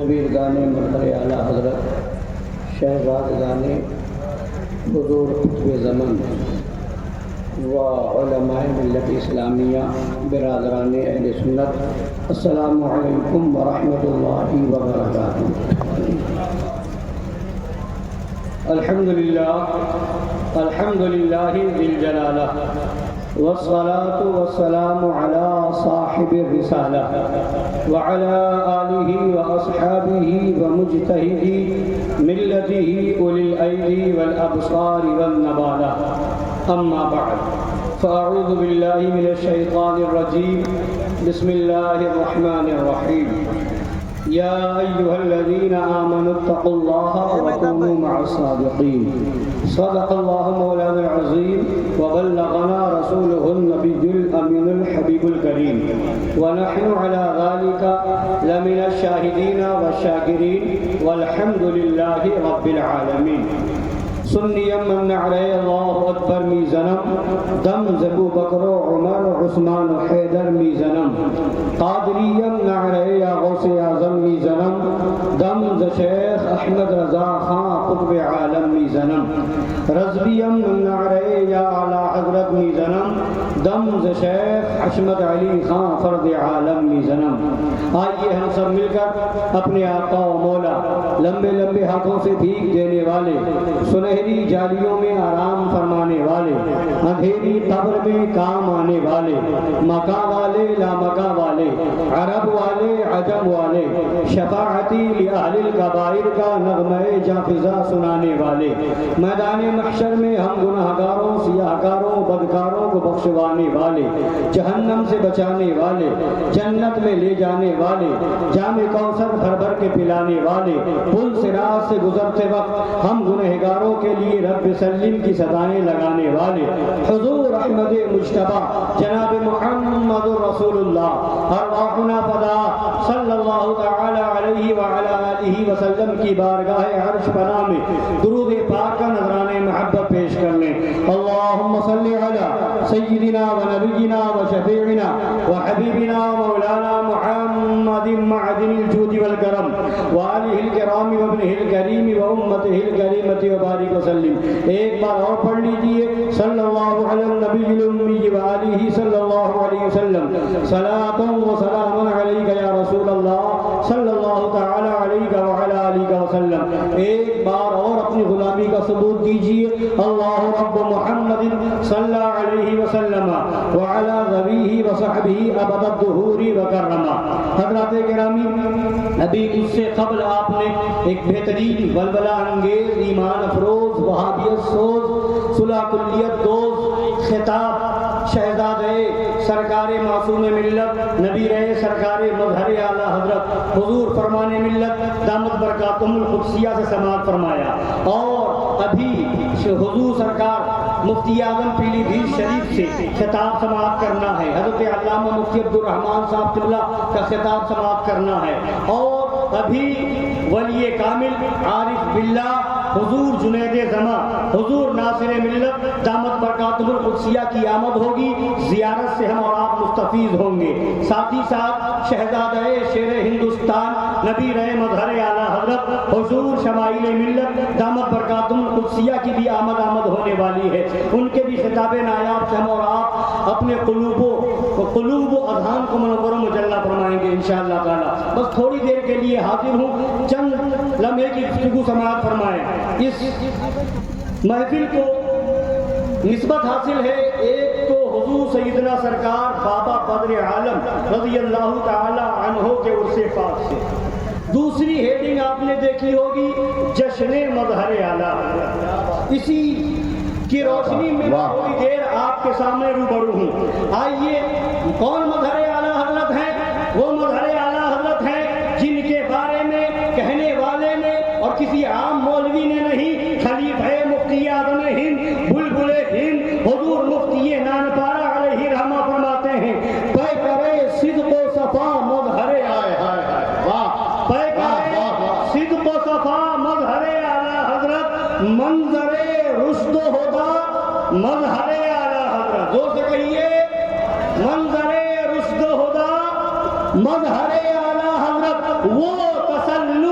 شبیرگان مظہر اعلیٰ حضرت شہزادگان حضور قطب زمن و علماء ملت اسلامیہ برادران اہل سنت، السلام علیکم ورحمۃ اللہ وبرکاتہ۔ الحمدللہ ذی الجلالہ والصلاة والسلام على صاحب الرسالة وعلى آله وأصحابه ومجتهدي ملته أولي الأيدي والأبصار والنبالة، أما بعد فأعوذ بالله من الشيطان الرجيم، بسم الله الرحمن الرحيم، يا أيها الذين آمنوا اتقوا الله وكونوا مع الصادقين، صدق الله مولانا العظيم وبلغنا رسوله النبي الأمين الحبيب الكريم، ونحن على ذلك لمن الشاهدين والشاكرين والحمد لله رب العالمين۔ سنیم من نعرے اللہ اکبر میزنم، دم زبو بکر و عمر عثمان و حیدر میزنم، قادریم نعرے یا غوث اعظم میزنم، دم ز شیخ احمد رضا خان قطب عالم میزنم، رضویم نعرے یا اعلیٰ حضرت میزنم، دم ز شیخ حشمت علی خان فرد عالم میزنم۔ آئیے ہم سب مل کر اپنے آقا و مولا لمبے لمبے ہاتھوں سے بھیک دینے والے، سنہری جالیوں میں آرام فرمانے والے، اندھیری قبر میں کام آنے والے، مکہ والے لامکہ والے، عرب والے عجم والے، شفاعتی لأہل الکبائر کا نغمہ جافزہ سنانے والے، میدان محشر میں ہم گناہگاروں سیاہکاروں بدکاروں کو بخشوانے والے، جہنم سے بچانے والے، جنت میں لے جانے والے، جام کوثر بھر بھر کے پلانے والے، پل صراط سے گزرتے وقت ہم گنہگاروں کے لیے رب سلم کی صدائیں لگانے والے، حضور احمد مجتبیٰ جناب محمد رسول اللہ ارواحنا فدا صلی اللہ تعالی علیہ وعلی آلہ وسلم کی بارگاہ عرش پناہ میں درود پاک کا نذرانِ محبت پیش کر لیں۔ اللہم صلی علی سیدنا و نبینا و شفیعنا و حبیبنا و مولانا محمد معدن الجود والکرم و آلہ الکرام و ابنہ الکریم و امتہ الکریمۃ و بارک وسلم۔ ایک بار اور پڑھ لیجئے، صلی اللہ علی النبی الامی و آلہ صلی اللہ علیہ وسلم، صلاۃ و سلام علیک یا رسول اللہ صلی اللہ تعالی علیہ وعلی آلہ وسلم۔ ایک بار اور اپنی غلامی کا ثبوت دیجئے، اللہ رب محمد صلی اللہ علیہ وسلم وعلی ذویہ وصحبہ ابد الدہور وکرما۔ حضرات گرامی، ابھی اس سے قبل آپ نے ایک بہترین ولولہ انگیز ایمان افروز وہابیت سوز صلح کلیت دوز خطاب شہزادے سرکار معصوم ملت نبی رہے سرکار مظہر اعلیٰ حضرت حضور فرمان ملت دامت برکاتہم القدسیہ سے سماعت فرمایا، اور ابھی حضور سرکار مفتی اعظم پیلی بھیت شریف سے خطاب سماعت کرنا ہے، حضرت علامہ مفتی عبدالرحمن صاحب قبلہ کا خطاب سماعت کرنا ہے، اور ابھی ولی کامل عارف باللہ حضور جنید زماں حضور ناصر ملت دامت برکاتہم القدسیہ کی آمد ہوگی، زیارت سے ہم اور آپ مستفیض ہوں گے۔ ساتھ ہی ساتھ شہزادہ شیر ہندوستان نبی رہے مظہر اعلیٰ حضرت حضور شمائل ملت دامت برکاتہم القدسیہ کی بھی آمد ہونے والی ہے، ان کے بھی خطاب نایاب سے ہم اور آپ اپنے قلوب و اذہان کو منور و مجلہ فرمائیں گے انشاءاللہ تعالی۔ بس تھوڑی دیر کے لیے حاضر ہوں، چند لمحے کی گفتگو سماعت فرمائیں۔ اس محفل کو نسبت حاصل ہے ایک تو حضور سیدنا سرکار بابا بدر عالم رضی اللہ تعالی عنہ کے عرص پاک سے، دوسری ہیڈنگ آپ نے دیکھی ہوگی جشن مظہر اعلیٰ، اسی کی روشنی میں تھوڑی دیر آپ کے سامنے روبرو ہوں۔ آئیے، کون مظہر اعلیٰ حضرت ہیں؟ وہ مظہر اعلیٰ حضرت ہیں جن کے بارے میں کہنے والے نے اور کسی عام مولوی نے نہیں، خلیفہ مفتی اعظم ہند بلبل ہند حضور مفتی نانپارہ علیہ رحمہ فرماتے ہیں، پے کرے صدق و صفا مظہر صدق و صفا مظہر اعلیٰ حضرت، منظر رشد و ہدا مظہر اعلیٰ حضرت، زور سے کہیے، منظر رشد و ہدا مظہر اعلیٰ حضرت، وہ تسلط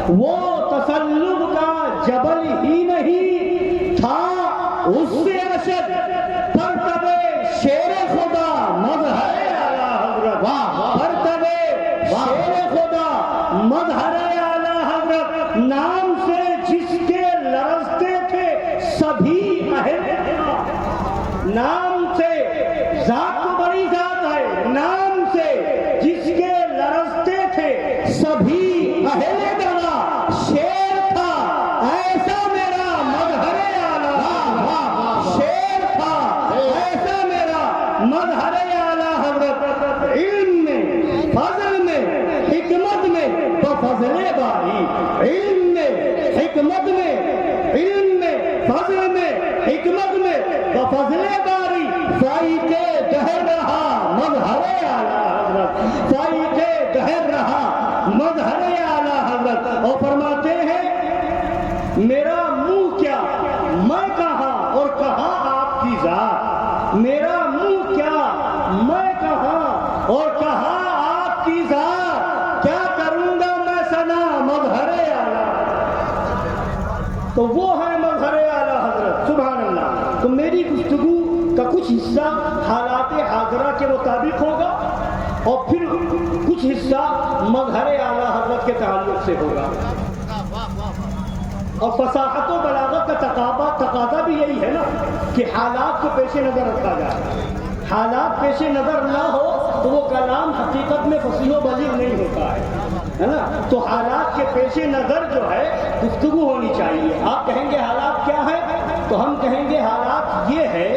وہ تسلب کا جبل ہی نہیں تھا، اس سے اشد مرتبے شیر خدا مظہر اعلی حضرت، مرتبے شیر خدا مظہر اعلی حضرت، نام سے جس کے لرزتے تھے سبھی اہل، نام سے ذات تو بڑی ذات ہے، نام سے جس کے لرزتے تھے سبھی اہل دغا، شیر تھا ایسا میرا مظہر اعلی، شیر تھا ایسا میرا مظہر اعلی حضرت، علم میں فضل میں حکمت میں بفضل باری، علم میں حکمت میں، علم میں فضل میں حکمت میں بفضل باری، فائق دہر رہا مظہر اعلی حضرت، فائق دہر رہا مظہر اعلی حضرت، اور فرماتے ہیں میرا منہ کیا میں کہاں اور کہاں آپ کی ذات، میرا منہ کیا میں کہاں اور کہاں آپ کی ذات، کیا کروں گا میں ثنا مظہر اعلی، تو وہ ہے مظہر اعلی حضرت، سبحان اللہ۔ تو میری گفتگو کا کچھ حصہ حالات حاضرہ کے مطابق ہوگا اور پھر کچھ حصہ مظہر اعلی حضرت کے تعلق سے ہوگا، اور فصاحت و بلاغت کا تقاضا بھی یہی ہے نا کہ حالات کو پیش نظر رکھا جائے، حالات پیش نظر نہ ہو تو وہ کلام حقیقت میں فصیح و بلیغ نہیں ہوتا ہے نا، تو حالات کے پیش نظر جو ہے گفتگو ہونی چاہیے۔ آپ کہیں گے حالات کیا ہے، تو ہم کہیں گے حالات یہ ہے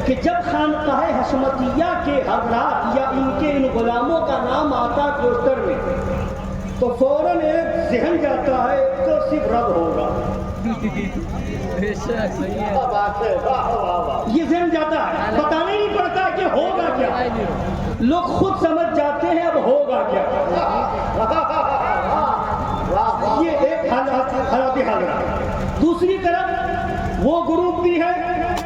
کہ جب خانقاہ حشمتیہ کے حضرات یا ان کے ان غلاموں کا نام آتا پوسٹر میں تو فوراً ایک ذہن جاتا ہے تو صرف رب ہوگا، یہ ذہن جاتا ہے، بتانا ہی نہیں پڑتا کہ ہوگا کیا، لوگ خود سمجھ جاتے ہیں اب ہوگا کیا، یہ ایک حالات حاضرہ۔ دوسری طرف وہ گروپ بھی ہے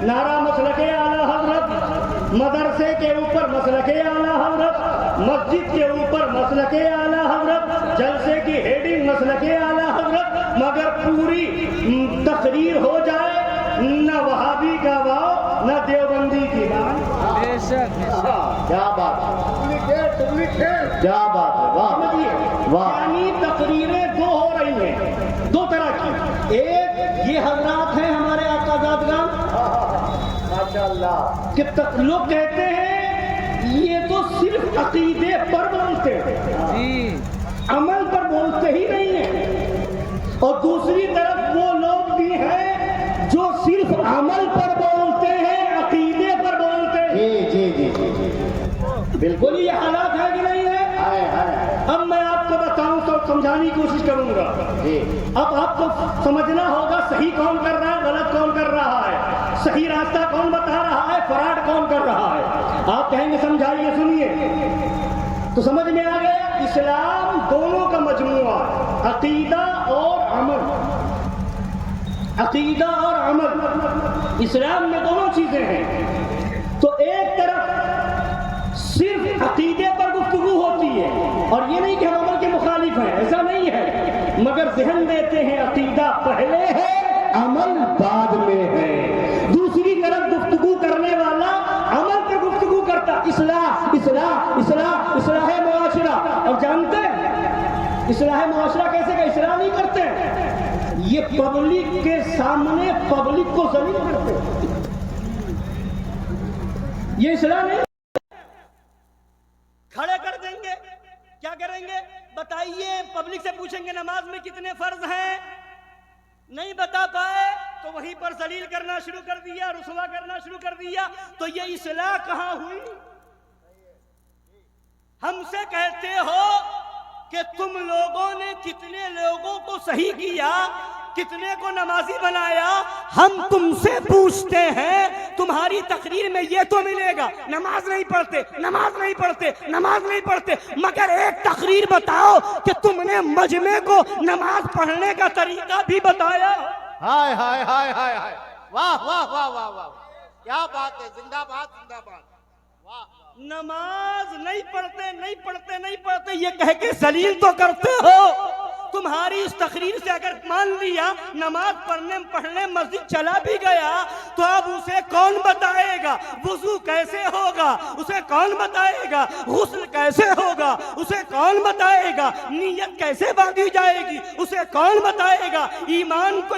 نعرہ مسلک اعلی حضرت، مدرسے کے اوپر مسلک اعلی حضرت، مسجد کے اوپر مسلک اعلی حضرت، جلسے کی ہیڈنگ مسلک اعلی حضرت، مگر پوری تقریر ہو جائے نہ وہابی کا واو نہ دیوبندی کی بات، کیا بات ہے، کیا بات ہے، واہ، یعنی تقریریں دو ہو رہی ہیں، دو طرح کی، ایک یہ حضرات ہیں ہمارے آقا زادگان ماشاءاللہ کہ لوگ کہتے ہیں یہ تو صرف عقیدے پر بولتے ہیں، عمل پر بولتے ہی نہیں ہیں، اور دوسری طرف وہ لوگ بھی ہیں جو صرف عمل پر بولتے ہیں عقیدے پر بولتے ہیں، جی بالکل یہ حالات ہے کہ نہیں ہے۔ اب میں آپ کو بتاؤں تو سمجھانے کی کوشش کروں گا، اب آپ کو سمجھنا ہوگا صحیح کون کر رہا ہے غلط کون کر رہا ہے، صحیح راستہ کون بتا رہا ہے فراڈ کون کر رہا ہے۔ آپ کہیں گے سمجھائیے، سنیے تو سمجھ میں آ گیا، اسلام دونوں کا مجموعہ ہے، عقیدہ اور عمل، عقیدہ اور عمل، اسلام میں دونوں چیزیں ہیں۔ تو ایک طرف صرف عقیدے پر گفتگو ہوتی ہے، اور یہ نہیں کہ ہم عمل کے مخالف ہیں، ایسا نہیں ہے، مگر ذہن دیتے ہیں عقیدہ پہلے ہے عمل بعد میں ہے۔ دوسری طرف گفتگو کرنے والا عمل پر گفتگو کرتا، اصلاح اصلاح اصلاح اصلاح معاشرہ، اور جانتے ہیں اصلاح معاشرہ کیسے کا اصلاح نہیں کرتے، یہ پبلک کے سامنے پبلک کو ذلیل کرتے، یہ اصلاح نہیں، کھڑے کر دیں گے، کیا کریں گے بتائیے، پبلک سے پوچھیں گے نماز میں کتنے فرض ہیں، نہیں بتا پائے تو وہیں پر ذلیل کرنا شروع کر دیا، رسوا کرنا شروع کر دیا، تو یہ اصلاح کہاں ہوئی؟ ہم سے کہتے ہو کہ تم لوگوں نے کتنے لوگوں کو صحیح کیا، کتنے کو نمازی بنایا، ہم تم سے پوچھتے ہیں تمہاری تقریر میں یہ تو ملے گا نماز نہیں پڑھتے، نماز نہیں پڑھتے، نماز نہیں پڑھتے، مگر ایک تقریر بتاؤ کہ تم نے مجمع کو نماز پڑھنے کا طریقہ بھی بتایا۔ ہائے ہائے ہائے ہائے ہائے، واہ واہ واہ واہ واہ، کیا بات ہے، زندہ باد زندہ باد، واہ۔ نماز نہیں پڑھتے نہیں پڑھتے نہیں پڑھتے یہ کہہ کے ذلیل تو کرتے ہو، تمہاری اس تقریر سے اگر مان لیا نماز پڑھنے مسجد چلا بھی گیا تو اب اسے کون بتائے گا وضو کیسے ہوگا، اسے کون بتائے گا غسل کیسے ہوگا، اسے کون بتائے گا نیت کیسے باندھی جائے گی، اسے کون بتائے گا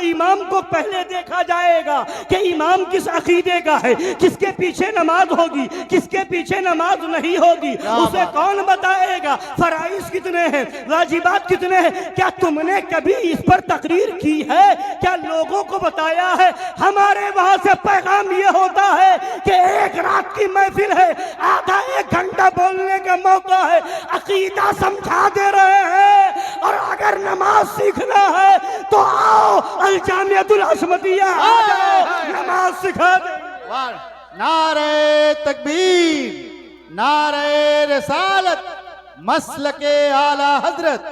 امام کو پہلے دیکھا جائے گا کہ امام کس عقیدے کا ہے، کس کے پیچھے نماز ہوگی، کس کے پیچھے نماز نہیں ہوگی، اسے کون بتائے گا فرائض کتنے ہیں، واجبات کتنے ہیں۔ کیا تم نے کبھی اس پر تقریر کی ہے؟ کیا لوگوں کو بتایا ہے؟ ہمارے وہاں سے پیغام یہ ہوتا ہے کہ ایک رات کی محفل ہے، آدھا ایک گھنٹہ بولنے کا موقع ہے، عقیدہ سمجھا دے رہے ہیں، اور اگر نماز سیکھنا ہے تو آؤ الجامعۃ العصمتیہ نماز سکھا دے۔ نعرہ تکبیر، نعرہ رسالت، مسلک اعلی حضرت،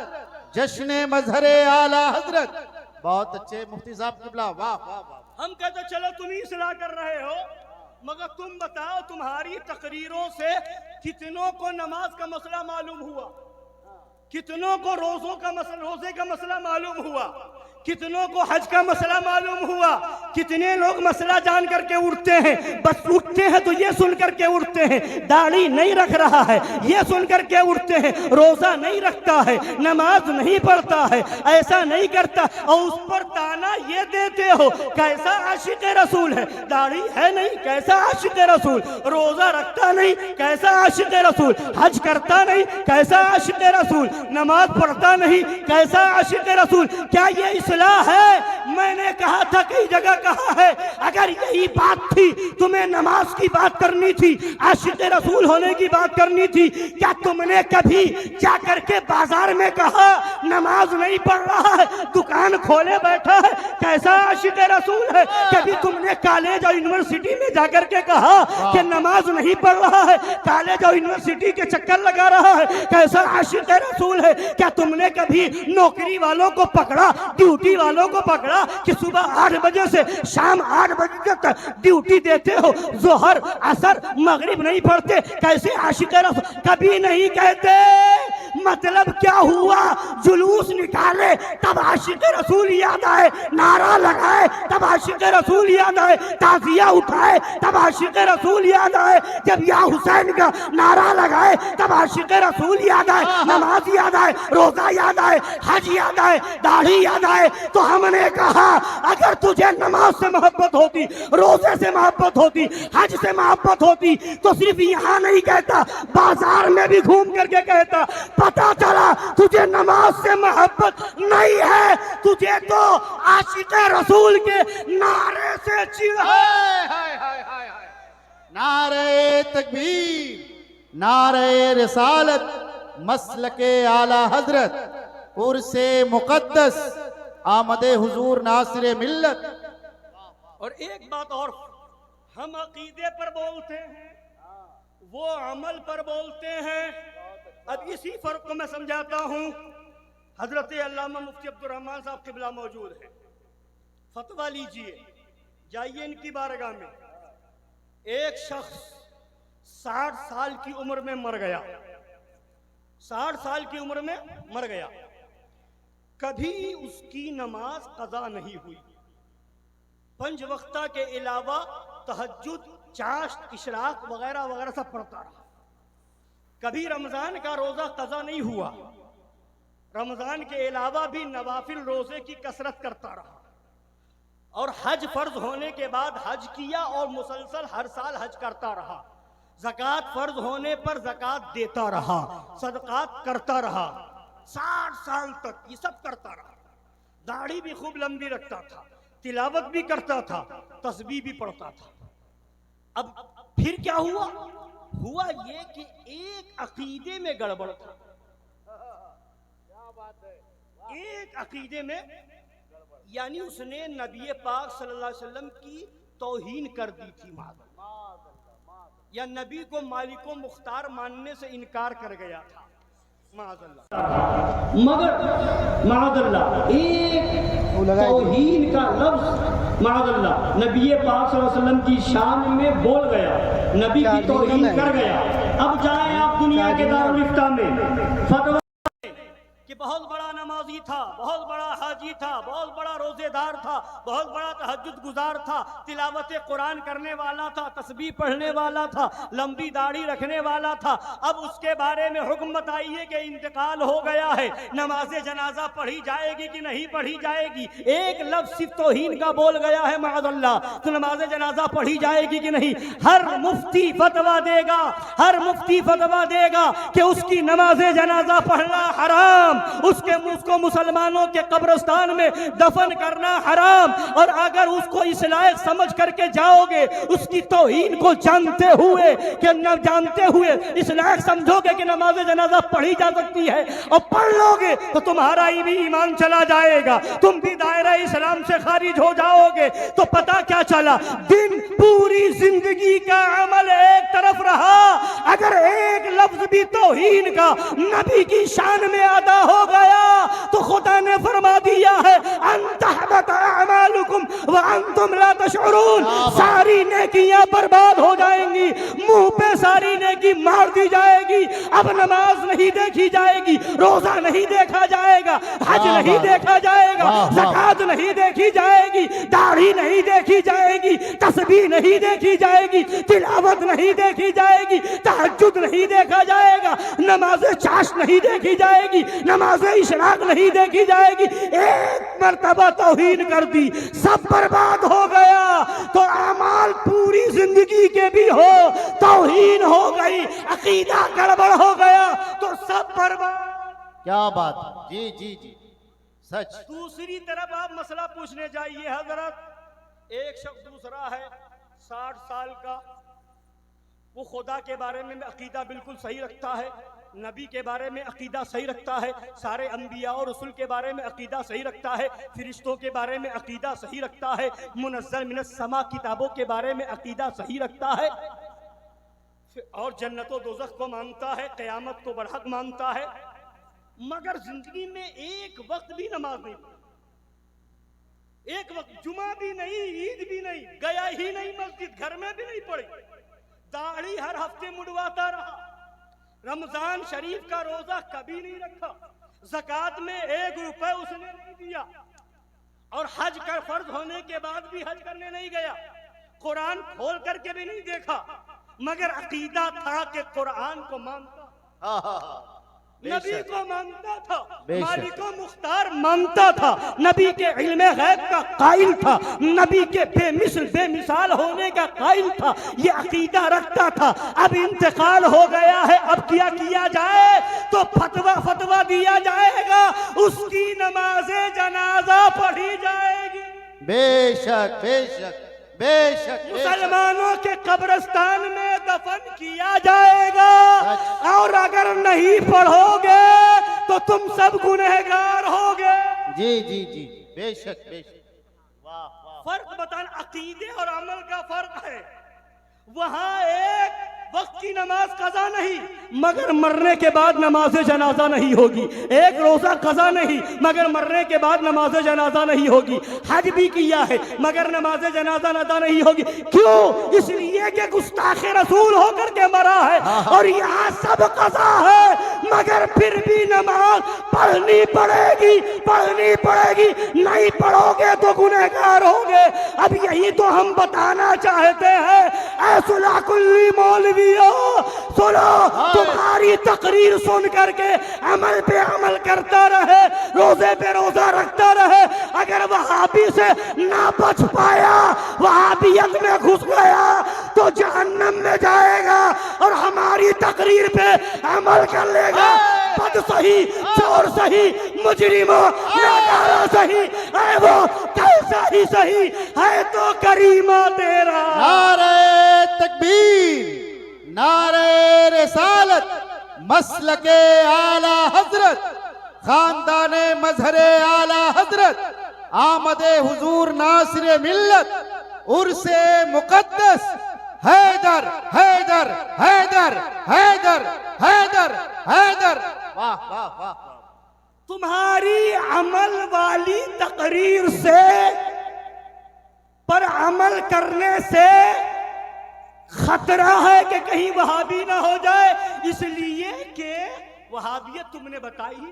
جشن مظہر اعلی حضرت۔ بہت اچھے مفتی صاحب قبلہ، واہ واہ واہ۔ ہم کہتے چلو تم ہی اصلاح کر رہے ہو، مگر تم بتاؤ تمہاری تقریروں سے کتنوں کو نماز کا مسئلہ معلوم ہوا، کتنوں کو روزے کا مسئلہ معلوم ہوا، کتنوں کو حج کا مسئلہ معلوم ہوا، کتنے لوگ مسئلہ جان کر کے اٹھتے ہیں، بس اٹھتے ہیں تو یہ سن کر کے اٹھتے ہیں داڑھی نہیں رکھ رہا ہے، یہ سن کر کے اٹھتے ہیں روزہ نہیں رکھتا ہے، نماز نہیں پڑھتا ہے، ایسا نہیں کرتا، اور اس پر تانا یہ دیتے ہو کیسا عاشق رسول ہے، داڑھی ہے نہیں کیسا عاشق رسول، روزہ رکھتا نہیں کیسا عاشق رسول، حج کرتا نہیں کیسا عاشق رسول، نماز پڑھتا نہیں کیسا عاشق رسول۔ کیا یہ اصلاح ہے؟ میں نے کہا تھا کئی جگہ کہا ہے، اگر یہی بات تھی تمہیں نماز کی بات کرنی تھی، عاشق رسول ہونے کی بات کرنی تھی، کیا تم نے کبھی جا کر کے بازار میں کہا نماز نہیں پڑھ رہا ہے، دکان کھولے بیٹھا ہے کیسا عاشق رسول ہے؟ کبھی تم نے کالج اور یونیورسٹی میں جا کر کے کہا کہ نماز نہیں پڑھ رہا ہے، کالج اور یونیورسٹی کے چکر لگا رہا ہے کیسا عاشق رسول ہے؟ کیا تم نے کبھی نوکری والوں کو پکڑا، ڈیوٹی والوں کو پکڑا کہ صبح 8 بجے سے شام 8 بجے تک ڈیوٹی دیتے ہو، ظہر عصر مغرب نہیں پڑھتے، کیسے عاشق رسول؟ کبھی نہیں کہتے۔ مطلب کیا ہوا؟ جلوس نکالے تب عاشق رسول یاد آئے، نعرہ لگائے تب عاشق رسول یاد آئے، تعزیہ اٹھائے تب عاشق رسول یاد آئے، جب یا حسین کا نعرہ لگائے تب عاشق رسول یاد آئے، نماز یاد آئے، روزہ یاد آئے، حج یاد آئے، داڑھی یاد آئے۔ تو ہم نے کہا اگر تجھے نماز سے محبت ہوتی، روزے سے محبت ہوتی، حج سے محبت ہوتی تو صرف یہاں نہیں کہتا، بازار میں بھی گھوم کر کے کہتا۔ پتا چلا تجھے نماز سے محبت نہیں ہے، تجھے تو عاشق رسول کے نعرے سے چڑ ہے۔ نعرہ تکبیر، نعرہ رسالت، مسلک اعلی حضرت، عرس مقدس، آمد حضور ناصر ملت۔ اور ایک بات اور، ہم عقیدے پر بولتے ہیں، وہ عمل پر بولتے ہیں۔ اب اسی فرق کو میں سمجھاتا ہوں۔ حضرت علامہ مفتی عبدالرحمن صاحب قبلہ موجود ہے، فتویٰ لیجئے، جائیے ان کی بارگاہ میں۔ ایک شخص 60 سال کی عمر میں مر گیا، 60 سال کی عمر میں مر گیا، کبھی اس کی نماز قضا نہیں ہوئی، 5 وقتہ کے علاوہ تہجد، چاشت، اشراق وغیرہ وغیرہ سب پڑھتا رہا، کبھی رمضان کا روزہ قضا نہیں ہوا، رمضان کے علاوہ بھی نوافل روزے کی کثرت کرتا رہا، اور حج فرض ہونے کے بعد حج کیا اور مسلسل ہر سال حج کرتا رہا، زکوٰۃ فرض ہونے پر زکوٰۃ دیتا رہا، صدقات کرتا رہا، 60 سال تک یہ سب کرتا رہا، داڑھی بھی خوب لمبی رکھتا تھا، تلاوت بھی کرتا تھا، تسبیح بھی پڑھتا تھا۔ اب پھر کیا ہوا؟ ہوا یہ کہ ایک عقیدے میں گڑبڑ تھا، ایک عقیدے میں، یعنی اس نے نبی پاک صلی اللہ علیہ وسلم کی توہین کر دی تھی، یا نبی کو مالک و مختار ماننے سے انکار کر گیا تھا، معاذ اللہ۔ مگر معاذ اللہ ایک توہین کا لفظ معاذ اللہ نبی پاک صلی اللہ علیہ وسلم کی شان میں بول گیا، نبی کی توہین کر گیا۔ اب جائیں آپ دنیا کے دارالفتہ میں فتویٰ کہ بہت بڑا نمازی تھا، بہت بڑا حاجی تھا، بہت بڑا روزے دار تھا، بہت بڑا تہجد گزار تھا، تلاوت قرآن کرنے والا تھا، تسبیح پڑھنے والا تھا، لمبی داڑھی رکھنے والا تھا. اب اس کے بارے میں حکم بتائیے کہ انتقال ہو گیا ہے، نماز جنازہ پڑھی جائے گی کہ نہیں پڑھی جائے گی؟ ایک لفظ صرف توہین کا بول گیا ہے معاذ اللہ، تو نماز جنازہ پڑھی جائے گی کہ نہیں؟ ہر مفتی فتویٰ دے گا، ہر مفتی فتویٰ دے گا کہ اس کی نماز جنازہ پڑھنا حرام، اس کو مسلمانوں کے قبرستان میں دفن کرنا حرام. اور اگر اس کو اس لائق سمجھ کر کے جاؤ گے، اس کی توہین کو جانتے ہوئے کہ نہ جانتے ہوئے اس لائق سمجھو گے کہ نماز جنازہ پڑھی جا سکتی ہے اور پڑھ لو گے تو تمہارا ہی بھی ایمان چلا جائے گا، تم بھی دائرہ اسلام سے خارج ہو جاؤ گے. تو پتہ کیا چلا؟ دن پوری زندگی کا عمل ایک طرف رہا، اگر ایک لفظ بھی توہین کا نبی کی شان میں ادا ہو گیا تو خدا نے فرما دیا ہے ان تحبط اعمالکم وانتم لا تشعرون، ساری نیکیاں برباد ہو جائیں گی، منہ پہ ساری نیکی مار دی جائے گی. اب نماز نہیں دیکھی جائے گی، روزہ نہیں دیکھا جائے گا، حج نہیں دیکھا جائے گا، زکوٰۃ نہیں دیکھی جائے گی، داڑھی نہیں دیکھی جائے گی، تسبیح نہیں دیکھی جائے گی، تلاوت نہیں دیکھی جائے گی، تہجد نہیں دیکھا جائے گا، نماز چاش نہیں دیکھی جائے گی، نماز اشراق نہیں دیکھی جائے گی. ایک مرتبہ توہین کر دی، سب برباد ہو گیا. تو اعمال پوری زندگی کے بھی ہو، توہین ہو گئی، عقیدہ گڑبڑ ہو گیا تو سب برباد. کیا بات ہے، جی جی جی سچ. دوسری طرف آپ مسئلہ پوچھنے جائیے حضرت، ایک شخص دوسرا ہے 60 سال کا، وہ خدا کے بارے میں عقیدہ بالکل صحیح رکھتا ہے، نبی کے بارے میں عقیدہ صحیح رکھتا ہے، سارے انبیاء اور رسول کے بارے میں عقیدہ صحیح رکھتا ہے، فرشتوں کے بارے میں عقیدہ صحیح رکھتا ہے، منزل من السماء کتابوں کے بارے میں عقیدہ صحیح رکھتا ہے، اور جنت و دوزخ کو مانتا ہے، قیامت کو برحق مانتا ہے، مگر زندگی میں ایک وقت بھی نماز نہیں پڑھی، ایک وقت جمعہ بھی نہیں، عید بھی نہیں، گیا ہی نہیں مسجد، گھر میں بھی نہیں پڑھی، داڑھی ہر ہفتے مڑواتا رہا، رمضان شریف کا روزہ کبھی نہیں رکھا، زکوٰۃ میں 1 روپے اس نے نہیں دیا، اور حج کا فرض ہونے کے بعد بھی حج کرنے نہیں گیا، قرآن کھول کر کے بھی نہیں دیکھا، مگر عقیدہ تھا کہ قرآن کو مانتا، نبی کو مانتا تھا، مالک و مختار مانتا تھا، نبی کے علم غیب کا قائل تھا، نبی کے بے مثل بے مثال ہونے کا قائل تھا، یہ عقیدہ رکھتا تھا. اب انتقال ہو گیا ہے، اب کیا کیا جائے؟ تو فتویٰ دیا جائے گا، اس کی نماز جنازہ پڑھی جائے گی. بے شک بے شک بے شک، مسلمانوں کے قبرستان میں دفن کیا جائے گا، اور اگر نہیں پڑھو گے تو تم سب گنہگار ہوگے. جی جی جی بے شک بے شک. واہ واہ. فرق بتانا، عقیدے اور عمل کا فرق ہے. وہاں ایک وقت کی نماز قضا نہیں مگر مرنے کے بعد نماز جنازہ نہیں ہوگی، ایک روزہ قضا نہیں مگر مرنے کے بعد نماز جنازہ نہیں ہوگی، حج بھی کیا ہے مگر نماز جنازہ ادا نہیں ہوگی. کیوں؟ اس لیے کہ گستاخ رسول ہو کر کے مرا ہے، اور یہاں سب قضا ہے مگر پھر بھی نماز پڑھنی پڑے گی، پڑھنی پڑے گی، نہیں پڑھو گے تو گنہگار ہوگے. اب یہی تو ہم بتانا چاہتے ہیں. اے صلح کلی مولویوں سنو، تمہاری تقریر سن کر کے عمل پہ عمل کرتا رہے، روزے پہ روزہ رکھتا رہے، اگر وہابی سے نہ بچ پایا، وہابیت میں گھس گیا تو جہنم میں جائے گا، اور ہماری تقریر پہ عمل کر لے گا. بد سہی، چور سہی، مجرم ہو، ناکارہ سہی، اے وہ کیسا ہی سہی ہے تو کریمہ تیرا. نعرہ تکبیر، نعرہ رسالت، مسلک اعلی حضرت، خاندان مظہر اعلی حضرت، آمد حضور ناصر ملت، عرس مقدس، حیدر حیدر حیدر حیدر حیدر حیدر. واہ واہ واہ. تمہاری عمل والی تقریر سے پر عمل کرنے سے خطرہ ہے کہ کہیں وہابی نہ ہو جائے، اس لیے کہ وہابیت تم نے بتائی،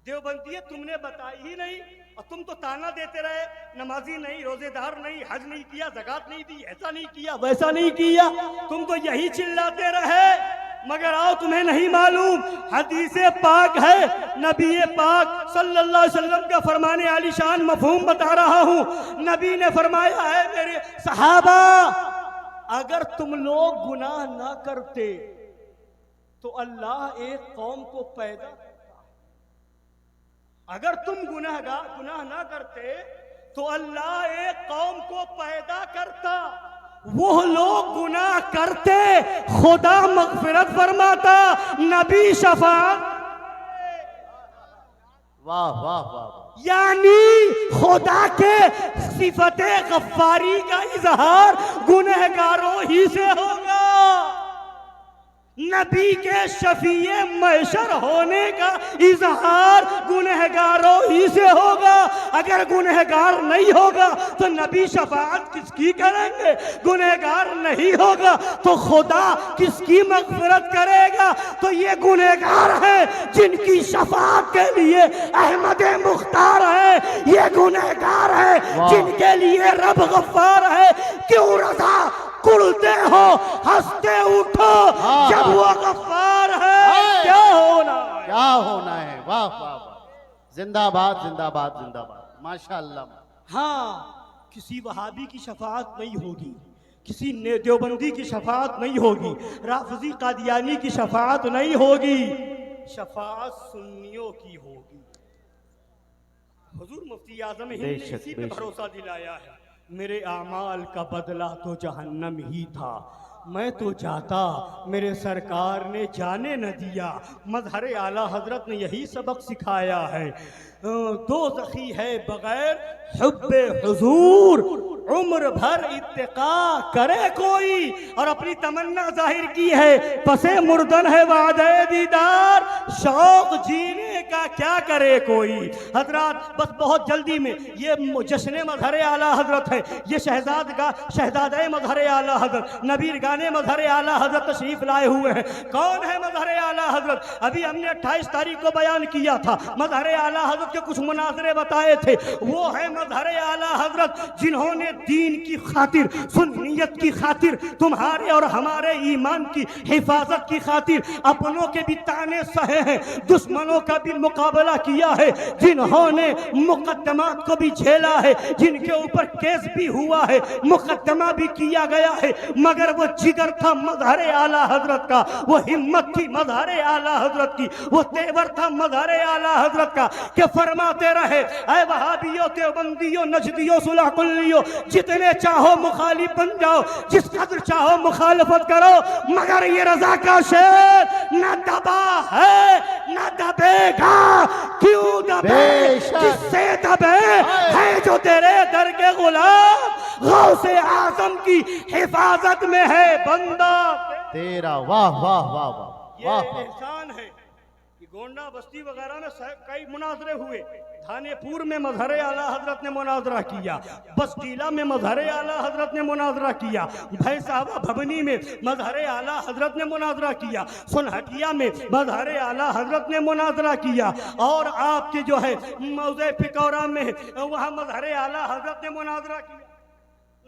دیوبندیت تم نے بتائی ہی نہیں، اور تم تو تانا دیتے رہے، نمازی نہیں، روزے دار نہیں، حج نہیں کیا، زکات نہیں دی، ایسا نہیں کیا، ویسا نہیں کیا، تم تو یہی چلاتے رہے۔ مگر آؤ تمہیں نہیں معلوم، حدیث پاک ہے، نبی پاک صلی اللہ علیہ وسلم کا فرمان عالی شان مفہوم بتا رہا ہوں۔ نبی نے فرمایا ہے میرے صحابہ، اگر تم لوگ گناہ نہ کرتے تو اللہ ایک قوم کو پیدا کرتا۔ اگر تم گناہ نہ کرتے تو اللہ ایک قوم کو پیدا کرتا، وہ لوگ گناہ کرتے، خدا مغفرت فرماتا، نبی شفاعت۔ واہ واہ واہ، یعنی خدا کے صفت غفاری کا اظہار گنہگاروں ہی سے ہوگا، نبی کے شفیع محشر ہونے کا اظہار گنہگاروں ہی سے ہوگا۔ اگر گنہگار نہیں ہوگا تو نبی شفاعت کس کی کریں گے؟ گنہگار نہیں ہوگا تو خدا کس کی مغفرت کرے گا؟ تو یہ گنہگار ہیں جن کی شفاعت کے لیے احمد مختار ہے، یہ گنہگار ہیں جن کے لیے رب غفار ہے۔ کیوں رضا کڑتے ہو، ہنستے اٹھو جب وہ غفار ہے؟ کیا ہونا ہے؟ کیا ہونا ہے؟ واہ واہ واہ، زندہ باد زندہ باد زندہ باد، ماشاءاللہ۔ ہاں، کسی وہابی کی شفاعت نہیں ہوگی، کسی دیوبندی کی شفاعت نہیں ہوگی، رافضی قادیانی کی شفاعت نہیں ہوگی، شفاعت سنیوں کی ہوگی۔ حضور مفتی اعظم ہند نے اسی پہ بھروسہ دلایا ہے، میرے اعمال کا بدلہ تو جہنم ہی تھا، میں تو جاتا میرے سرکار نے جانے نہ دیا۔ مظہر اعلیٰ حضرت نے یہی سبق سکھایا ہے، دوزخی ہے بغیر حب حضور، عمر بھر اتقا کرے کوئی، اور اپنی تمنا ظاہر کی ہے، پسے مردن ہے وعدہ دیدار، شوق جینے کا کیا کرے کوئی۔ حضرات بس بہت جلدی میں، یہ جشن مظہر اعلیٰ حضرت ہے، یہ شہزادہ مظہر اعلیٰ حضرت، نبی گانے مظہر اعلیٰ حضرت تشریف لائے ہوئے ہیں۔ کون ہے مظہر اعلیٰ حضرت؟ ابھی ہم نے 28 تاریخ کو بیان کیا تھا، مظہر اعلیٰ حضرت کے کچھ مناظرے بتائے تھے۔ وہ ہے مظہر اعلیٰ حضرت جنہوں نے دین کی خاطر، سنیت کی خاطر، تمہارے اور ہمارے ایمان کی حفاظت کی خاطر اپنوں کے بھی تانے سہے ہیں، دشمنوں کا بھی مقابلہ کیا ہے، جنہوں نے مقدمات کو بھی جھیلا ہے، جن کے اوپر کیس بھی ہوا ہے، مقدمہ بھی کیا گیا ہے، مگر وہ جگر تھا مظہر اعلیٰ حضرت کا، وہ ہمت تھی مظہر اعلیٰ حضرت کی، وہ تیور تھا مظہر اعلیٰ حضرت کا کہ فرماتے رہے، اے وہابیوں، دیوبندیوں، نجدیوں، صلح کلیوں، جتنے چاہو مخالف بن جاؤ، جس قدر چاہو مخالفت کرو، مگر یہ رضا کا شیر نہ دبا ہے نہ دبے گا۔ کیوں دبے؟ جس سے دبے ہے جو تیرے در کے غلام، غوث اعظم کی حفاظت میں ہے بندہ تیرا۔ واہ واہ واہ واہ، یہ احسان ہے کہ گونڈا بستی وغیرہ میں کئی مناظرے ہوئے، تھانے پور میں مظہر اعلیٰ حضرت نے مناظرہ کیا، بسٹیلا میں مظہر اعلیٰ حضرت نے مناظرہ کیا، بھیساوا بھبنی میں مظہر اعلیٰ حضرت نے مناظرہ کیا، سنہٹیا میں مظہر اعلیٰ حضرت نے مناظرہ کیا، اور آپ کے جو ہے موضع پکورا میں وہاں مظہر اعلیٰ حضرت نے مناظرہ کیا،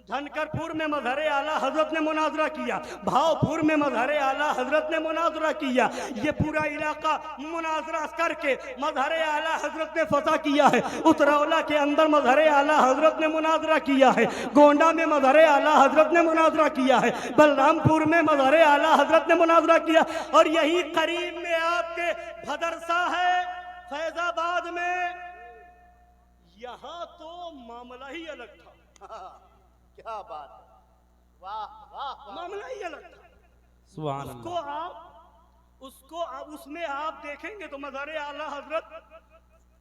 دھنکر پور میں مظہر اعلیٰ حضرت نے مناظرہ کیا، بھاؤ پور میں مظہر اعلیٰ حضرت نے مناظرہ کیا۔ یہ پورا علاقہ مناظرہ کر کے مظہر اعلیٰ حضرت نے فتح کیا ہے۔ اترولہ کے اندر مظہر اعلیٰ حضرت نے مناظرہ کیا ہے، گونڈا میں مظہر اعلیٰ حضرت نے مناظرہ کیا ہے، بلرام پور میں مظہر اعلیٰ حضرت نے مناظرہ کیا، اور یہی قریب میں آپ کے بھدرسا ہے، فیض آباد میں، یہاں تو معاملہ ہی الگ تھا۔ کیا بات ہے، واہ واہ، معاملہ ہی الگ تھا۔ سبحان اللہ۔ اس میں آپ دیکھیں گے تو مظہر اعلیٰ حضرت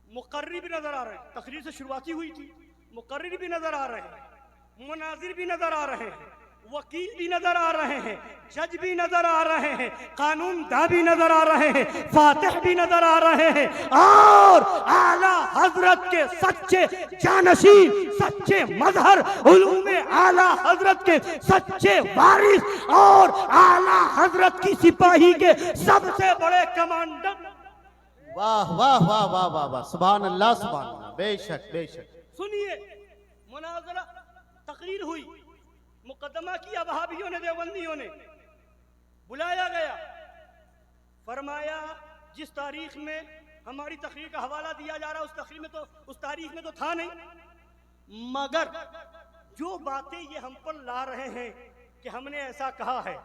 مقرری بھی نظر آ رہے ہیں، تقریر سے شروعاتی ہوئی تھی، مقرری بھی نظر آ رہے ہیں، مناظر بھی نظر آ رہے ہیں، وکیل بھی نظر آ رہے ہیں، جج بھی نظر آ رہے ہیں، قانون داں بھی نظر آ رہے ہیں، فاتح بھی نظر آ رہے ہیں، اور اعلیٰ حضرت کے سچے جانشین، سچے مظہر علوم اعلیٰ حضرت کے سچے وارث، اور اعلیٰ حضرت کی سپاہی کے سب سے بڑے کمانڈر واہ واہ واہ واہ واہ واہ، سبحان اللہ سبحان اللہ، بے شک بے شک۔ سنیے، مناظرہ تقریر ہوئی، مقدمہ کیا وہابیوں نے، دیوبندیوں نے، بلایا گیا، فرمایا جس تاریخ میں ہماری تقریر کا حوالہ دیا جا رہا اس تاریخ میں تو تھا نہیں، مگر جو باتیں یہ ہم پر لا رہے ہیں کہ ہم نے ایسا کہا ہے،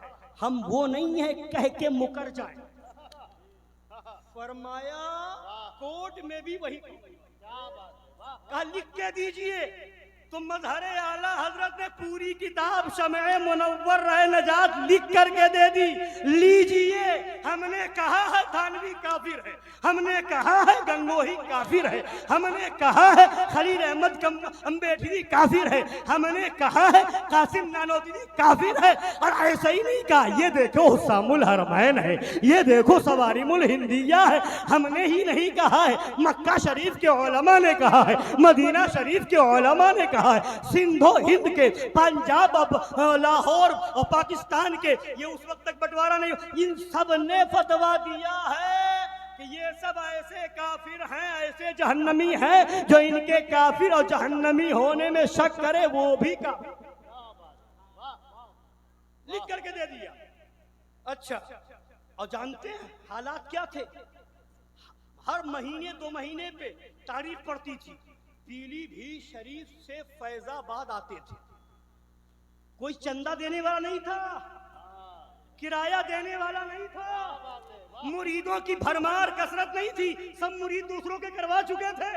ہم وہ نہیں ہے کہہ کے مکر جائیں۔ فرمایا کوٹ میں بھی وہی کہا، لکھ کے دیجئے۔ تو مظہر اعلیٰ حضرت نے پوری کتاب شمع منور رہ نجات لکھ کر کے دے دی، لیجئے۔ ہم نے کہا ہے تھانوی کافر ہے، ہم نے کہا ہے گنگوہی کافر ہے، ہم نے کہا ہے خلیل احمد امبیڈکری کافر ہے، ہم نے کہا ہے قاسم نانوتوی کافر ہے، اور ایسا ہی نہیں کہا یہ دیکھو حسام الحرمین ہے، یہ دیکھو سوارم الہندیہ ہے، ہم نے ہی نہیں کہا ہے، مکہ شریف کے علماء نے کہا ہے، مدینہ شریف کے علماء نے کہا ہے، سندھ و ہند کے، پنجاب، لاہور اور پاکستان کے، یہ اس وقت تک بٹوارا نہیں، ان سب نے فتویٰ دیا ہے کہ یہ سب ایسے کافر ہیں، ایسے جہنمی ہیں، جو ان کے کافر اور جہنمی ہونے میں شک کرے وہ بھی کافر۔ لکھ کر کے دے دیا۔ اچھا، اور جانتے ہیں حالات کیا تھے؟ ہر مہینے 2 مہینے پہ تاریخ پڑتی تھی، پیلی بھی شریف سے فیض آباد آتے تھے، کوئی چندہ دینے والا نہیں تھا، کرایہ دینے والا نہیں تھا، مریدوں کی بھرمار کثرت نہیں تھی، سب مرید دوسروں کے کروا چکے تھے۔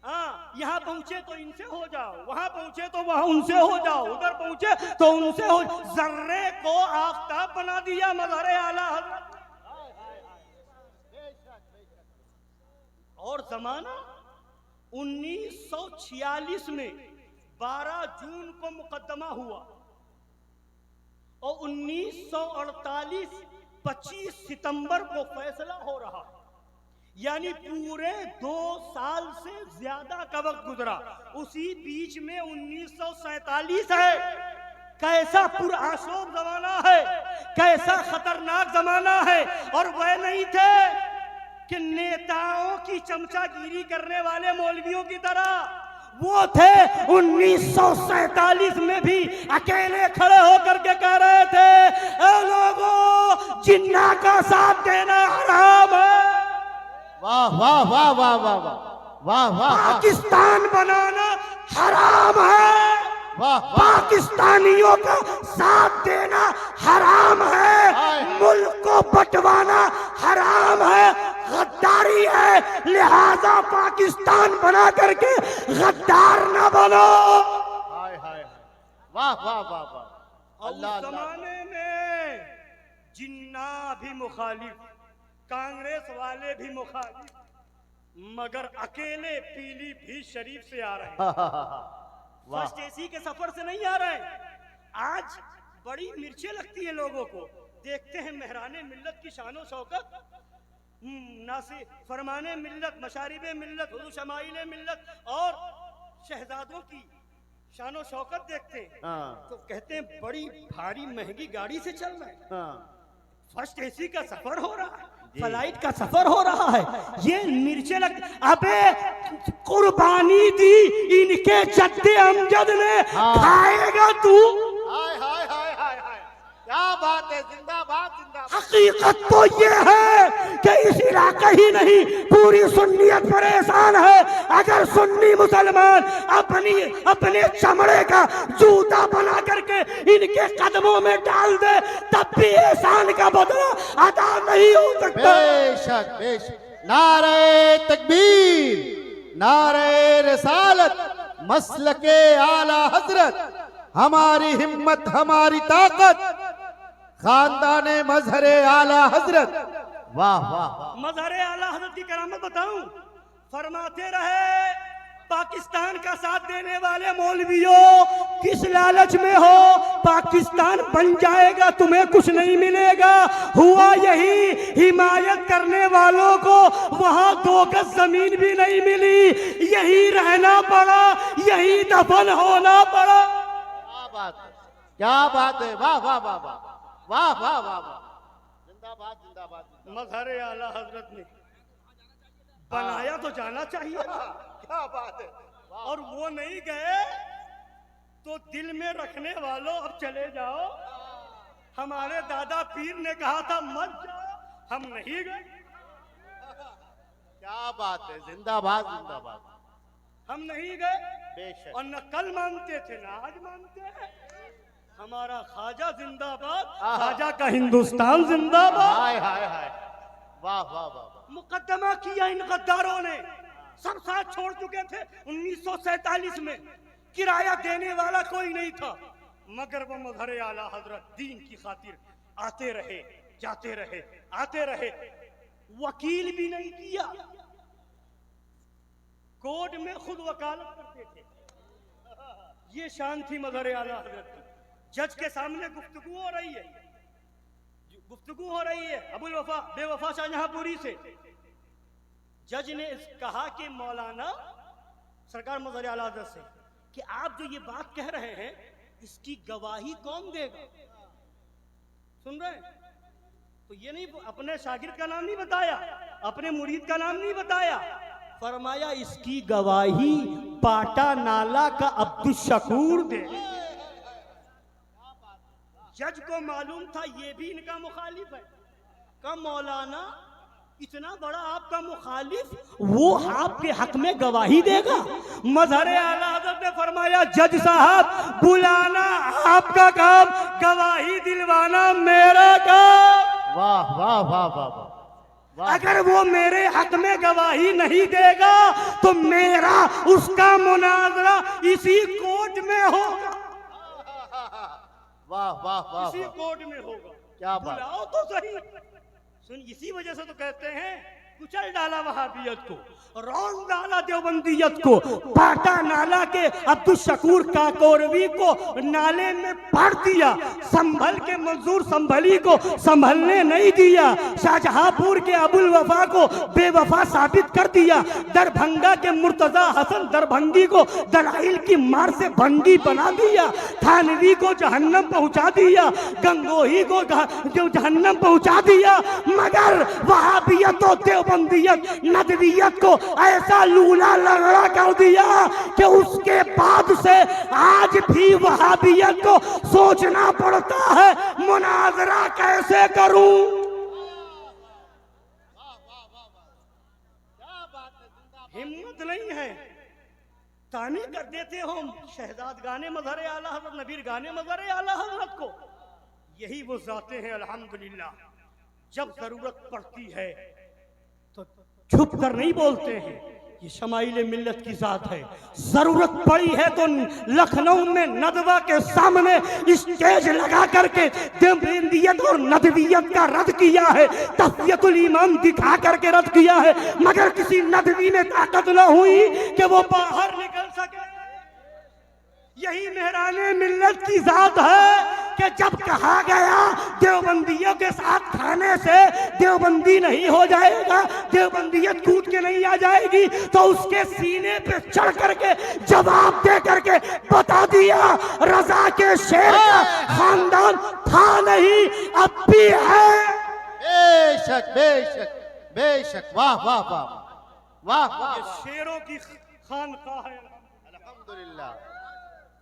ہاں، یہاں پہنچے تو ان سے ہو جاؤ، وہاں پہنچے تو وہاں ان سے ہو جاؤ، ادھر پہنچے تو ان سے ہو جاؤ، ذرے کو آفتاب بنا دیا مظہر اعلیٰ حضرت۔ اور زمانہ 1946 میں 12 جون کو مقدمہ ہوا، اور 1948 25 ستمبر کو فیصلہ ہو رہا، یعنی پورے 2 سال سے زیادہ کا وقت گزرا۔ اسی بیچ میں 1947 ہے، کیسا پرآشوب زمانہ ہے، کیسا خطرناک زمانہ ہے، اور وہ نہیں تھے کہ نیتاؤں کی چمچہ گیری کرنے والے مولویوں کی طرح، وہ تھے 1947 میں بھی اکیلے کھڑے ہو کر کے کہہ رہے تھے، اے لوگوں جنہ کا ساتھ دینا حرام ہے، واہ واہ واہ واہ واہ واہ واہ واہ، پاکستان بنانا حرام ہے، پاکستانیوں کا ساتھ دینا حرام ہے، ملک کو بٹوانا حرام ہے، غداری ہے، لہذا پاکستان بنا کر کے غدار نہ بنو۔ ہائے ہائے، واہ واہ واہ واہ، اللہ اس زمانے میں جنہ بھی مخالف، کانگریس والے بھی مخالف، مگر اکیلے پیلی بھی شریف سے آ رہے ہیں، فرسٹ اے سی کے سفر سے نہیں آ رہے ہیں۔ آج بڑی مرچیں لگتی ہیں لوگوں کو، دیکھتے ہیں مہران ملت کی شان و شوکت، ناصر فرمان ملت، مشارب ملت، حضور شمائل ملت اور شہزادوں کی شان و شوکت دیکھتے ہیں تو کہتے ہیں بڑی بھاری مہنگی گاڑی سے چل رہے ہیں، فرسٹ اے سی کا سفر ہو رہا ہے، فلائٹ کا سفر ہو رہا ہے، یہ مرچیں لگتی۔ ابے قربانی دی ان کے جد امجد نے، کھائے گا تو؟ ہائے ہائے ہائے ہائے ہائے، کیا بات ہے، زندہ باد زندہ باد۔ حقیقت تو یہ ہے کہ اس علاقہ ہی نہیں پوری سنیت پریشان ہے، اگر سنی مسلمان اپنے چمڑے کا جوتا بنا کر کے ان کے قدموں میں ڈال دے تب بھی احسان کا بدلہ ادا نہیں ہو سکتا۔ بے شک بے شک، نعرہ تکبیر، نعرہ رسالت، مسلک اعلیٰ حضرت، ہماری ہمت ہماری طاقت، خاندان مظہر اعلیٰ حضرت، واہ واہ واہ۔ مظہر اعلیٰ حضرت کی کرامت بتاؤں، فرماتے رہے پاکستان کا ساتھ دینے والے مولویوں کس لالچ میں ہو، پاکستان بن جائے گا تمہیں کچھ نہیں ملے گا، ہوا یہی، حمایت کرنے والوں کو وہاں 2 گز زمین بھی نہیں ملی، یہی رہنا پڑا، یہی دفن ہونا پڑا۔ کیا بات ہے، کیا بات ہے، واہ واہ واہ واہ واہ واہ واہ واہ، زندہ باد زندہ باد۔ مظہر اعلیٰ حضرت نے بنایا تو جانا چاہیے تھا، کیا بات ہے، اور وہ نہیں گئے تو دل میں رکھنے والوں اب چلے جاؤ. ہمارے دادا پیر نے کہا تھا مت جاؤ، ہم نہیں گئے. کیا بات ہے، زندہ باد زندہ باد. ہم نہیں گئے بے شک. اور نہ کل مانتے تھے نہ آج مانتے ہیں. ہمارا خواجہ زندہ باد، آہا. خواجہ کا ہندوستان زندہ باد. ہائے ہائے ہائے، واہ واہ واہ واہ. مقدمہ کیا ان غداروں نے، سب ساتھ چھوڑ چکے تھے 1947 میں، کرایہ دینے والا کوئی نہیں تھا، مگر وہ مظہر اعلیٰ حضرت دین کی خاطر آتے رہے جاتے رہے آتے رہے. وکیل بھی نہیں کیا، کورٹ میں خود وکالت کرتے تھے. یہ شان تھی مظہر اعلیٰ حضرت کی. جج کے سامنے گفتگو ہو رہی ہے ابو الوفا بے وفا شاہجہاں پوری سے. جج نے کہا کہ مولانا سرکار مظہر اعلیٰ حضرت سے کہ آپ جو یہ بات کہہ رہے ہیں اس کی گواہی کون دے گا؟ سن رہے ہیں؟ تو یہ نہیں، اپنے شاگرد کا نام نہیں بتایا، اپنے مرید کا نام نہیں بتایا، فرمایا اس کی گواہی پاٹا نالا کا عبدالشکور دے. جج کو معلوم تھا یہ بھی ان کا مخالف ہے. کہ مولانا اتنا بڑا آپ کا مخالف وہ آپ کے حق میں گواہی دے گا؟ مظہر اعلیٰ حضرت نے فرمایا جج صاحب بلانا آپ کا کام، گواہی دلوانا میرا کام. واہ واہ واہ واہ واہ. اگر وہ میرے حق میں گواہی نہیں دے گا تو میرا اس کا مناظرہ اسی کورٹ میں ہوگا. واہ واہ واہ. اسی کورٹ میں ہوگا. کیا بات. بلاؤ تو صحیح. سن، اسی وجہ سے تو کہتے ہیں کچل ڈالا وہابیت کو، رون ڈالا دیوبندیت کو، پاٹا نالا کے عبدالشکور کاکوروی کو نالے میں پھاڑ دیا، سنبھل کے منظور سنبھلی کو سنبھلنے نہیں دیا، شاہجہاں پور کے ابو الوفا کو بے وفا ثابت کر دیا، دربھنگا کے مرتضی حسن دربھنگی کو دلائل کی مار سے بھنگی بنا دیا، تھانوی کو جہنم پہنچا دیا، گنگوہی کو جہنم پہنچا دیا، مگر وہابیت و دیوبندیت ندویت کو ایسا لولا لنگڑا کر دیا کہ اس کے بعد سے آج بھی وہابیت کو سوچنا پڑتا ہے مناظرہ کیسے کروں. ہمت نہیں ہے، تانے کر دیتے ہم شہزاد گانے مظہر اعلیٰ حضرت، نبیر گانے مظہر اعلیٰ حضرت کو. یہی وہ ذاتیں ہیں الحمدللہ جب ضرورت پڑتی ہے تو چھپ کر نہیں بولتے ہیں. یہ شمائل ملت کی ذات ہے. ضرورت پڑی ہے تو لکھنؤ میں ندوہ کے سامنے اسٹیج لگا کر کے دیوبندیت اور ندویت کا رد کیا ہے، تحفیت الایمان دکھا کر کے رد کیا ہے، مگر کسی ندوی میں طاقت نہ ہوئی کہ وہ باہر نکل سکے. یہی مہران ملت کی ذات ہے کہ جب کہا گیا دیوبندیوں کے ساتھ کھانے سے دیوبندی نہیں ہو جائے گا، دیوبندیت کود کے نہیں آ جائے گی، تو اس کے سینے پہ چڑھ کر کے جواب دے کر کے بتا دیا رضا کے شیر کا خاندان تھا نہیں اب بھی ہے. بے شک بے شک بے شک. واہ واہ واہ واہ واہ. یہ شیروں کی خانقاہ ہے الحمدللہ.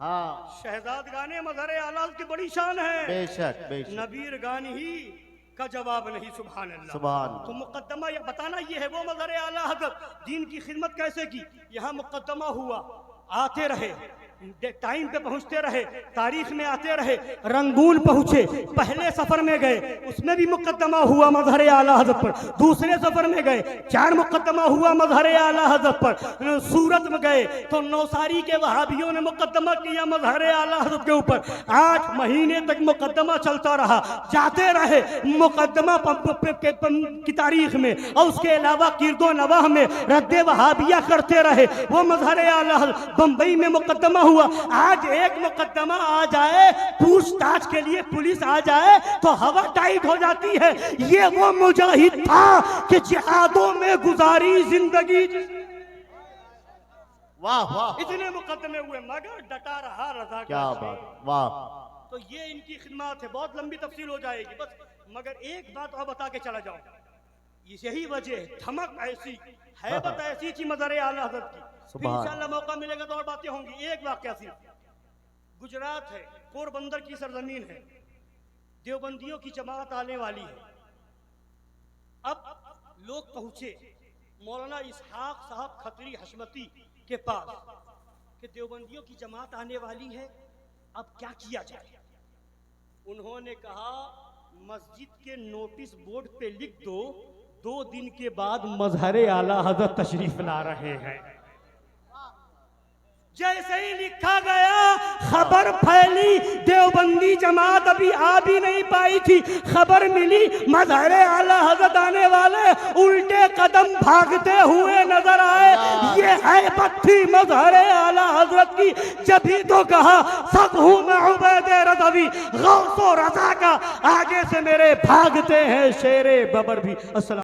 ہاں شہزاد گانے مظہر اعلیٰ کی بڑی شان ہے. بے شک بے شک. نبیر گان ہی کا جواب نہیں. سبحان اللہ. سبحان. تو مقدمہ یہ بتانا یہ ہے وہ مظہر اعلیٰ حضرت دین کی خدمت کیسے کی. یہاں مقدمہ ہوا، آتے رہے، ٹائم پہ پہنچتے رہے، تاریخ میں آتے رہے، رنگون پہنچے، پہلے سفر میں گئے اس میں بھی مقدمہ ہوا مظہر اعلیٰ حضرت پر، دوسرے سفر میں گئے 4 مقدمہ ہوا مظہر اعلیٰ حضرت پر، سورت میں گئے تو نوساری کے وہابیوں نے مقدمہ کیا مظہر اعلیٰ حضرت کے اوپر. 8 مہینے تک مقدمہ چلتا رہا، جاتے رہے مقدمہ کی تاریخ میں، اور اس کے علاوہ گرد و نواح میں رد وہابیہ کرتے رہے. وہ مظہر اعلیٰ حضرت بمبئی میں مقدمہ ہوا. آج ایک مقدمہ آ جائے، پوچھ تاچھ کے لیے پولیس آ جائے تو ہوا ٹائٹ ہو جاتی ہے. یہ وہ مجاہد تھا کہ جہادوں میں گزاری زندگی. واہ واہ. اتنے مقدمے ہوئے مگر ڈٹا رہا رضا. کیا بات. واہ. تو یہ ان کی خدمات ہے، بہت لمبی تفصیل ہو جائے گی بس، مگر ایک بات اور بتا کے چلا جاؤں. یہی وجہ ہے، دھمک ایسی، ہیبت ایسی تھی مظہر اعلیٰ حضرت کی. پھر انشاءاللہ موقع ملے گا تو اور باتیں ہوں گی. ایک واقعہ صرف. گجرات ہے، پوربندر کی سرزمین ہے، دیوبندیوں کی جماعت آنے والی ہے. اب لوگ پہنچے مولانا اسحاق صاحب کھتری حشمتی کے پاس کہ دیوبندیوں کی جماعت آنے والی ہے، اب کیا کیا جائے. انہوں نے کہا مسجد کے نوٹس بورڈ پہ لکھ دو 2 دن کے بعد مظہر اعلیٰ حضرت تشریف لا رہے ہیں. جیسے ہی لکھا گیا خبر پھیلی، دیوبندی جماعت ابھی آ بھی نہیں پائی تھی، خبر ملی مظہر اعلیٰ حضرت آنے والے، الٹے قدم بھاگتے ہوئے نظر آئے. یہ ہیبت تھی مظہر اعلیٰ حضرت کی. جبھی تو کہا سب ہوں میں عبید رضوی، غوث و رضا کا، آگے سے میرے بھاگتے ہیں شیر ببر بھی. السلام